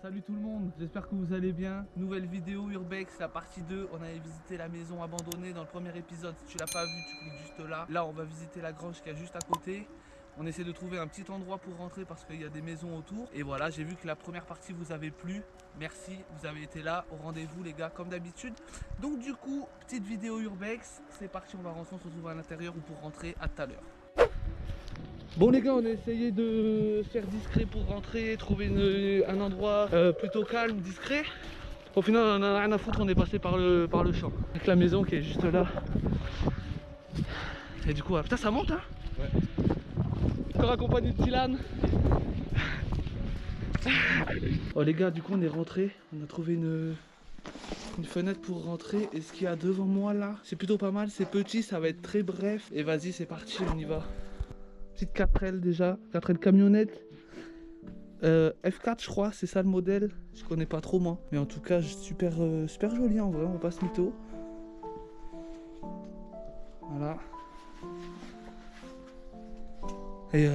Salut tout le monde, j'espère que vous allez bien. Nouvelle vidéo Urbex, la partie 2. On avait visité la maison abandonnée dans le premier épisode. Si tu l'as pas vu, tu cliques juste là. Là, on va visiter la grange qui est juste à côté. On essaie de trouver un petit endroit pour rentrer parce qu'il y a des maisons autour. Et voilà, j'ai vu que la première partie vous avait plu. Merci, vous avez été là au rendez-vous les gars, comme d'habitude. Donc du coup, petite vidéo Urbex. C'est parti, on va rentrer, on se retrouve à l'intérieur ou pour rentrer à tout à l'heure. Bon les gars, on a essayé de faire discret pour rentrer, trouver un endroit plutôt calme, discret. Au final on en a rien à foutre, on est passé par le champ. Avec la maison qui est juste là. Et du coup, putain ça monte hein. Ouais. Encore accompagné de Dylan. Oh les gars, du coup on est rentré, on a trouvé une fenêtre pour rentrer. Et ce qu'il y a devant moi là, c'est plutôt pas mal, c'est petit, ça va être très bref. Et vas-y c'est parti, on y va. Petite 4L déjà, 4L camionnette. F4 je crois, c'est ça le modèle. Je connais pas trop moi. Mais en tout cas super, super joli en vrai, on va pas se mytho. Voilà. Et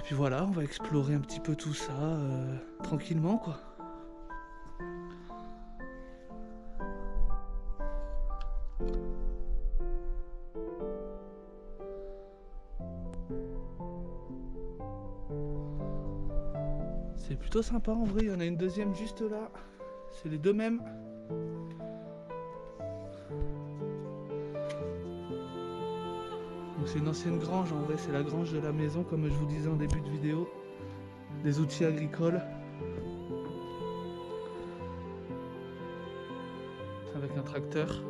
puis voilà, on va explorer un petit peu tout ça tranquillement quoi. C'est plutôt sympa en vrai, il y en a une deuxième juste là. C'est les deux mêmes. Donc c'est une ancienne grange en vrai, c'est la grange de la maison comme je vous disais en début de vidéo. Des outils agricoles. Avec un tracteur.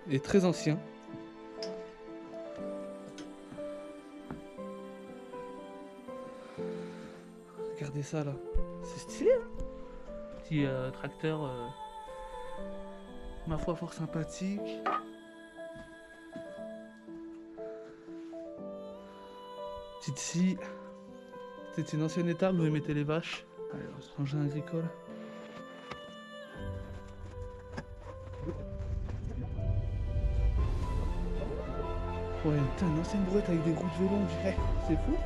Et très ancien. Regardez ça là, c'est stylé hein. Petit tracteur ma foi fort sympathique. Petite scie. C'était une ancienne étable où ils mettaient les vaches. Allez, on se engin agricole. Ouais, putain, une ancienne brouette avec des roues de vélo, on dirait. C'est fou.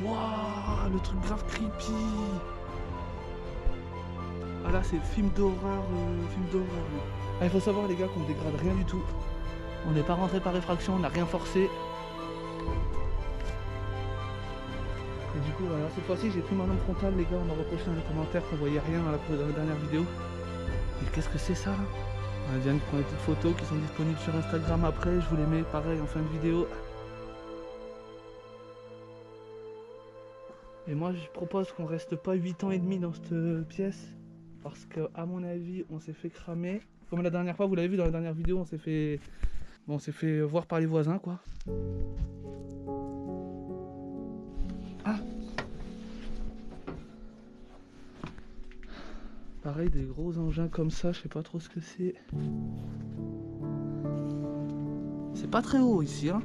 Waouh, le truc grave creepy. Ah là, c'est film d'horreur, film d'horreur. Ah, il faut savoir les gars qu'on ne dégrade rien du tout. On n'est pas rentré par effraction, on n'a rien forcé. Et du coup, voilà, cette fois-ci, j'ai pris ma lampe frontale, les gars. On m'a reproché dans les commentaires qu'on voyait rien dans la dernière vidéo. Mais qu'est-ce que c'est ça là? On vient de prendre des petites photos qui sont disponibles sur Instagram après. Je vous les mets pareil en fin de vidéo. Et moi je propose qu'on reste pas 8 ans et demi dans cette pièce. Parce que à mon avis on s'est fait cramer. Comme la dernière fois, vous l'avez vu dans la dernière vidéo, on s'est fait voir par les voisins quoi. Ah, pareil, des gros engins comme ça, je sais pas trop ce que c'est. C'est pas très haut ici hein.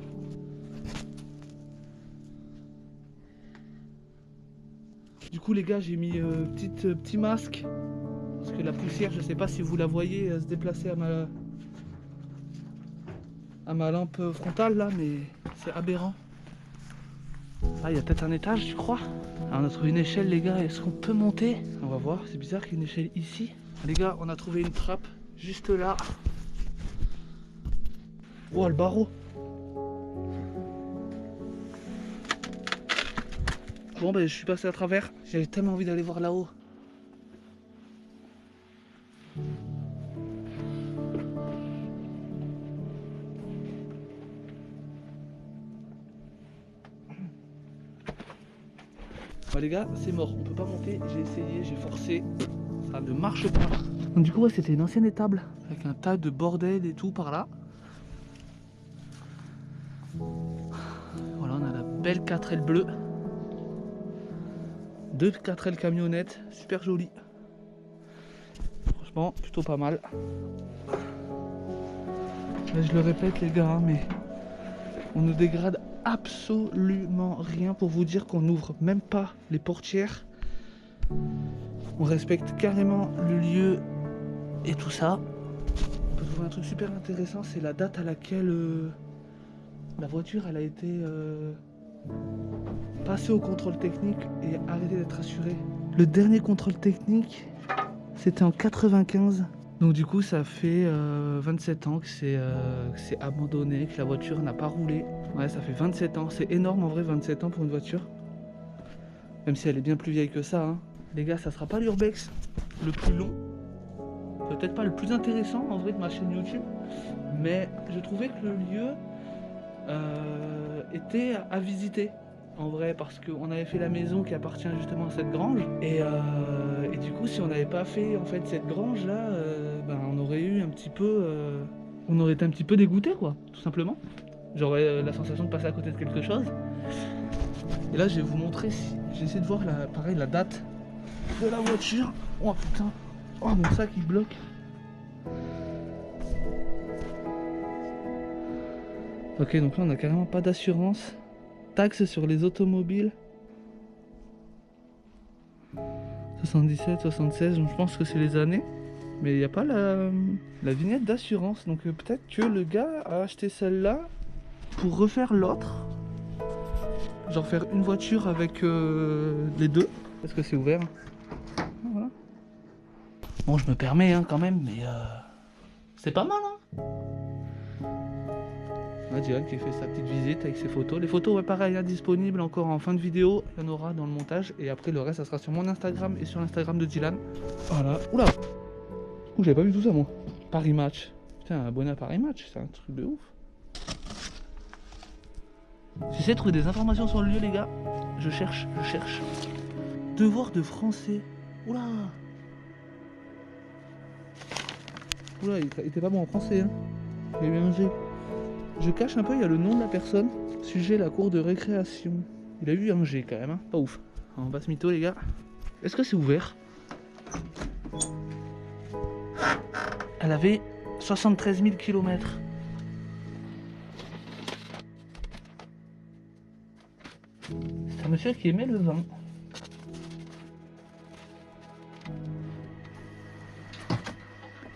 Du coup les gars, j'ai mis petit masque. Parce que la poussière, je sais pas si vous la voyez se déplacer à ma lampe frontale là, mais c'est aberrant. Ah, il y a peut-être un étage, tu crois? Alors, on a trouvé une échelle les gars, est-ce qu'on peut monter? On va voir, c'est bizarre qu'il y ait une échelle ici. Les gars, on a trouvé une trappe juste là. Oh, le barreau. Bon ben je suis passé à travers, j'avais tellement envie d'aller voir là-haut. Bah les gars, c'est mort, on peut pas monter, j'ai essayé, j'ai forcé, ça ne marche pas. Donc du coup ouais, c'était une ancienne étable, avec un tas de bordel et tout par là. Voilà, on a la belle 4L bleue. Deux 4L camionnettes, super jolies. Franchement, plutôt pas mal. Là, je le répète les gars, mais on ne dégrade absolument rien pour vous dire qu'on n'ouvre même pas les portières. On respecte carrément le lieu et tout ça. On peut trouver un truc super intéressant, c'est la date à laquelle la voiture elle a été Passez au contrôle technique et arrêtez d'être assuré. Le dernier contrôle technique, c'était en 95. Donc du coup, ça fait 27 ans que c'est abandonné, que la voiture n'a pas roulé. Ouais, ça fait 27 ans. C'est énorme en vrai, 27 ans pour une voiture. Même si elle est bien plus vieille que ça. Hein. Les gars, ça sera pas l'urbex le plus long. Peut-être pas le plus intéressant en vrai de ma chaîne YouTube. Mais je trouvais que le lieu était à visiter. En vrai, parce qu'on avait fait la maison qui appartient justement à cette grange. Et du coup, si on n'avait pas fait en fait cette grange là, on aurait eu un petit peu... on aurait été un petit peu dégoûté quoi, tout simplement. J'aurais la sensation de passer à côté de quelque chose. Et là, je vais vous montrer si... J'ai essayé de voir pareil, la date de la voiture. Oh putain. Oh mon sac il bloque. Ok, donc là on a carrément pas d'assurance. Taxe sur les automobiles 77, 76, donc je pense que c'est les années. Mais il n'y a pas la vignette d'assurance. Donc peut-être que le gars a acheté celle-là pour refaire l'autre. Genre faire une voiture avec les deux. Parce que c'est ouvert. Voilà. Bon, je me permets hein, quand même, mais c'est pas mal hein. Dylan qui fait sa petite visite avec ses photos. Les photos, ouais, pareil, hein, disponibles encore en fin de vidéo. Il y en aura dans le montage. Et après, le reste, ça sera sur mon Instagram et sur l'Instagram de Dylan. Voilà. Oula! Ouh, j'avais pas vu tout ça, moi. Paris Match. Putain, abonné à Paris Match, c'est un truc de ouf. J'essaie de trouver des informations sur le lieu, les gars. Je cherche. Devoir de français. Oula! Oula, il était pas bon en français, hein. Il y a eu un G. Je cache un peu, il y a le nom de la personne. Sujet, la cour de récréation. Il a eu un G quand même, hein. Pas ouf. On va se mytho les gars. Est-ce que c'est ouvert? Elle avait 73 000 km. C'est un monsieur qui aimait le vin.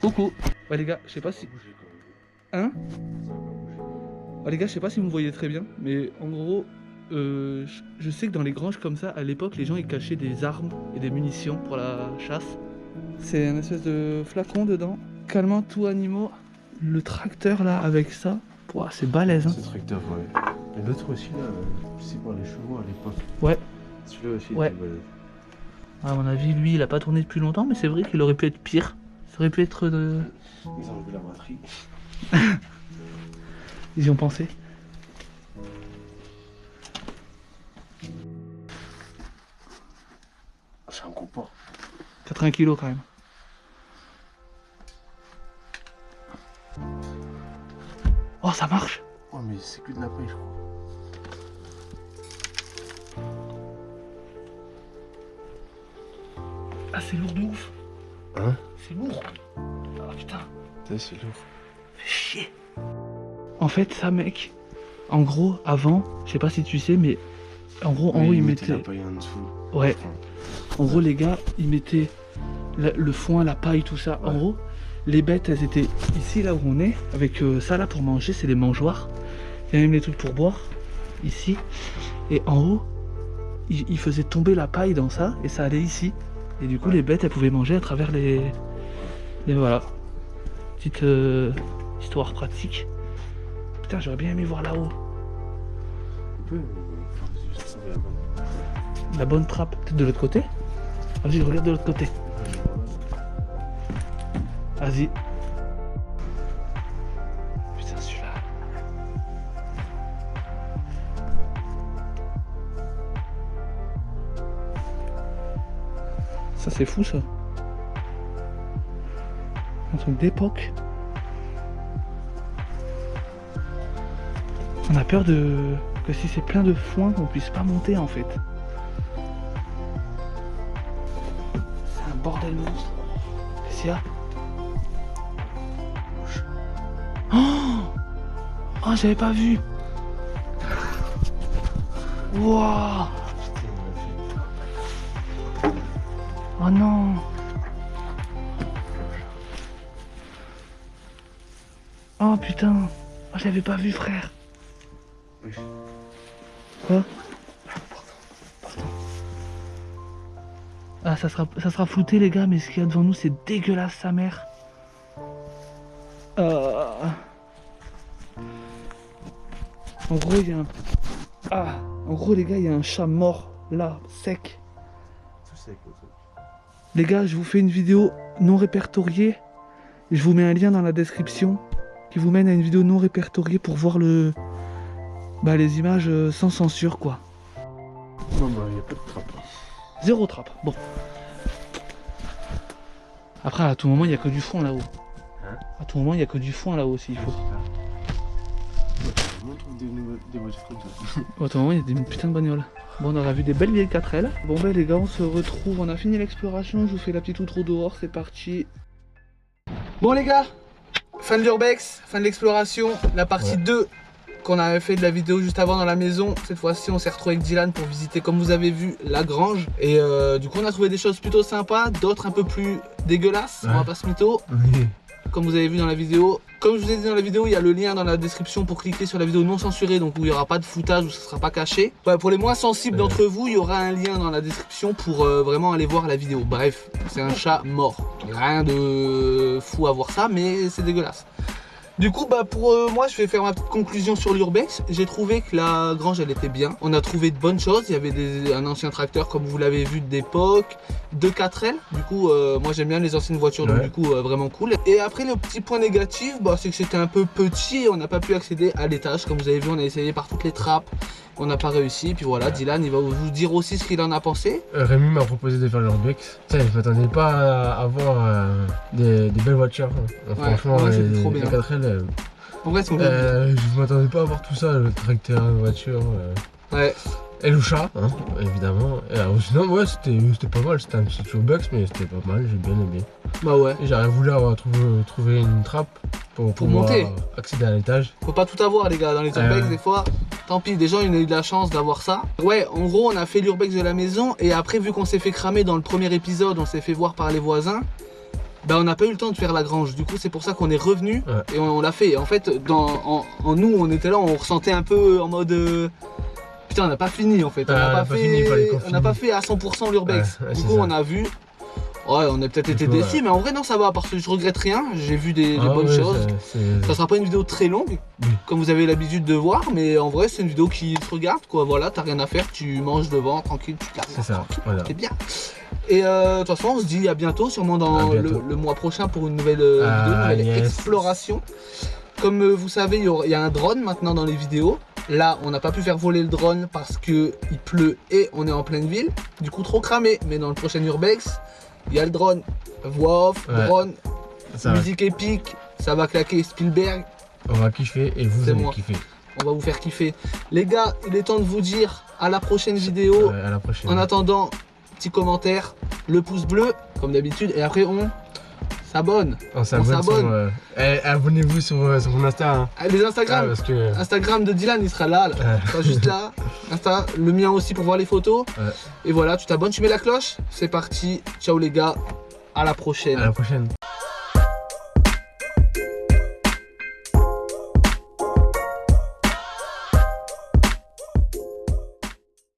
Coucou. Ouais les gars, je sais pas si... Hein? Oh, les gars, je sais pas si vous me voyez très bien, mais en gros, je sais que dans les granges comme ça, à l'époque, les gens ils cachaient des armes et des munitions pour la chasse. C'est un espèce de flacon dedans. Calmant tout animaux. Le tracteur là, avec ça, wow, c'est balèze. Hein. Ce tracteur, ouais. Et l'autre aussi là, c'est pour les chevaux à l'époque. Ouais. Celui-là aussi, ouais. était balèze. À mon avis, lui, il a pas tourné depuis longtemps, mais c'est vrai qu'il aurait pu être pire. Ça aurait pu être de... Ils ont enlevé la batterie. Ils y ont pensé. C'est un comport. 80 kilos quand même. Oh, ça marche. Oh, mais c'est que de la paille, je crois. Ah, c'est lourd de ouf. Hein? C'est lourd. Ah putain. C'est lourd. Fais chier. En fait, ça, mec, en gros, avant, je sais pas si tu sais, mais en gros, en haut, ils mettaient la paille en dessous. Ouais. En gros, les gars, ils mettaient le foin, la paille, tout ça. Ouais. En gros, les bêtes, elles étaient ici, là où on est, avec ça là pour manger, c'est les mangeoires. Il y a même les trucs pour boire, ici. Et en haut, ils faisaient tomber la paille dans ça, et ça allait ici. Et du coup, les bêtes, elles pouvaient manger à travers les... Et voilà. Petite histoire pratique. Putain, j'aurais bien aimé voir là-haut. On peut juste trouver la bonne trappe, peut-être de l'autre côté. Vas-y, je regarde de l'autre côté. Vas-y. Putain, celui-là. Ça, c'est fou, ça. Un truc d'époque. On a peur que si c'est plein de foin, qu'on puisse pas monter, en fait. C'est un bordel monstre. Qu'est-ce qu'il y a? Oh, j'avais pas vu. Wouah. Oh non. Oh putain. Oh, je l'avais pas vu, frère. Quoi? Ah, ça sera flouté les gars, mais ce qu'il y a devant nous c'est dégueulasse sa mère. En gros il y a un... Ah, en gros les gars il y a un chat mort là, sec. Tout sec le truc. Les gars, je vous fais une vidéo non répertoriée. Je vous mets un lien dans la description qui vous mène à une vidéo non répertoriée pour voir les images sans censure quoi. Non, mais il n'y a pas de trappe. Zéro trappe, bon. Après à tout moment il n'y a que du foin là-haut. Hein? À tout moment il n'y a que du foin là-haut s'il faut. On trouve des voitures comme ça. À tout moment il y a des putains de bagnoles. Bon, on aura vu des belles vieilles 4L. Bon ben les gars, on se retrouve, on a fini l'exploration, je vous fais la petite outro dehors, c'est parti. Bon les gars, fin de l'urbex, fin de l'exploration, la partie 2 qu'on avait fait de la vidéo juste avant dans la maison. Cette fois-ci on s'est retrouvé avec Dylan pour visiter, comme vous avez vu, la grange. Et du coup on a trouvé des choses plutôt sympas, d'autres un peu plus dégueulasses, on va pas se mytho. Oui. Comme vous avez vu dans la vidéo. Comme je vous ai dit dans la vidéo, il y a le lien dans la description pour cliquer sur la vidéo non censurée, donc où il n'y aura pas de foutage, où ça ne sera pas caché. Ouais, pour les moins sensibles d'entre vous, il y aura un lien dans la description pour vraiment aller voir la vidéo. Bref, c'est un chat mort. Rien de fou à voir ça, mais c'est dégueulasse. Du coup, pour moi, je vais faire ma petite conclusion sur l'urbex. J'ai trouvé que la grange, elle était bien. On a trouvé de bonnes choses. Il y avait un ancien tracteur, comme vous l'avez vu, d'époque, 2 4L. Du coup, moi, j'aime bien les anciennes voitures, donc du coup, vraiment cool. Et après, le petit point négatif, c'est que c'était un peu petit et on n'a pas pu accéder à l'étage. Comme vous avez vu, on a essayé par toutes les trappes. On n'a pas réussi. Et puis voilà, Dylan, il va vous dire aussi ce qu'il en a pensé. Rémi m'a proposé de faire l'urbex. Je m'attendais pas à avoir des belles voitures. Franchement, c'était trop bien. Les 4L, En vrai, c'est je m'attendais pas à avoir tout ça, le tracteur, la voiture. Ouais. Et le chat, hein, évidemment. Et alors, sinon, ouais, c'était pas mal. C'était un petit urbex, mais c'était pas mal. J'ai bien aimé. Bah ouais. Et j'aurais voulu avoir trouver une trappe pour monter. Accéder à l'étage. Faut pas tout avoir les gars dans les urbex des fois. Tant pis, des gens ils ont eu de la chance d'avoir ça. Ouais, en gros on a fait l'urbex de la maison et après vu qu'on s'est fait cramer dans le premier épisode, on s'est fait voir par les voisins. On n'a pas eu le temps de faire la grange. Du coup c'est pour ça qu'on est revenu et on l'a fait. Et en fait en nous on était là, on ressentait un peu en mode putain on n'a pas fini en fait. On n'a pas fait à 100% l'urbex. Du coup on a vu. Ouais, on a peut-être été déçus, mais en vrai, non, ça va parce que je regrette rien. J'ai vu des bonnes choses. Ça sera pas une vidéo très longue, comme vous avez l'habitude de voir, mais en vrai, c'est une vidéo qui se regarde, quoi. Voilà, t'as rien à faire, tu manges devant, tranquille, tu te gardes. C'est ça, voilà. C'est bien. Et de toute façon, on se dit à bientôt, sûrement dans le mois prochain pour une nouvelle vidéo, une nouvelle exploration. Comme vous savez, il y a un drone maintenant dans les vidéos. Là, on n'a pas pu faire voler le drone parce qu'il pleut et on est en pleine ville. Du coup, trop cramé. Mais dans le prochain urbex, il y a le drone, voix off, drone, musique épique, ça va claquer Spielberg. On va kiffer et vous allez kiffer. On va vous faire kiffer. Les gars, il est temps de vous dire à la prochaine vidéo. À la prochaine. En attendant, petit commentaire, le pouce bleu, comme d'habitude, et après on s'abonne. On s'abonne. Abonnez-vous sur mon Insta. Hein. Les Instagram. Parce que... Instagram de Dylan, il sera là. Sera juste là. Insta, le mien aussi pour voir les photos. Et voilà, tu t'abonnes, tu mets la cloche. C'est parti. Ciao les gars. À la prochaine. À la prochaine.